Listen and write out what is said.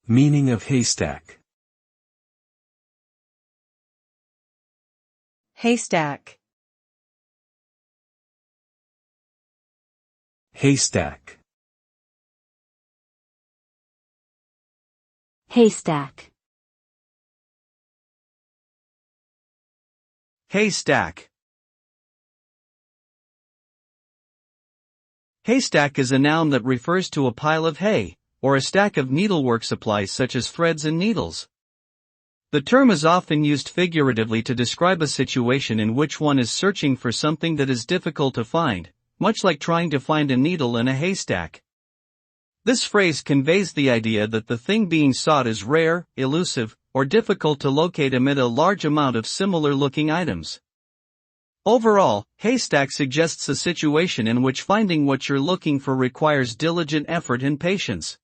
Meaning of haystack. Haystack. Haystack. Haystack. Haystack. Haystack is a noun that refers to a pile of hay, or a stack of needlework supplies such as threads and needles. The term is often used figuratively to describe a situation in which one is searching for something that is difficult to find, much like trying to find a needle in a haystack. This phrase conveys the idea that the thing being sought is rare, elusive, or difficult to locate amid a large amount of similar-looking items. Overall, haystack suggests a situation in which finding what you're looking for requires diligent effort and patience.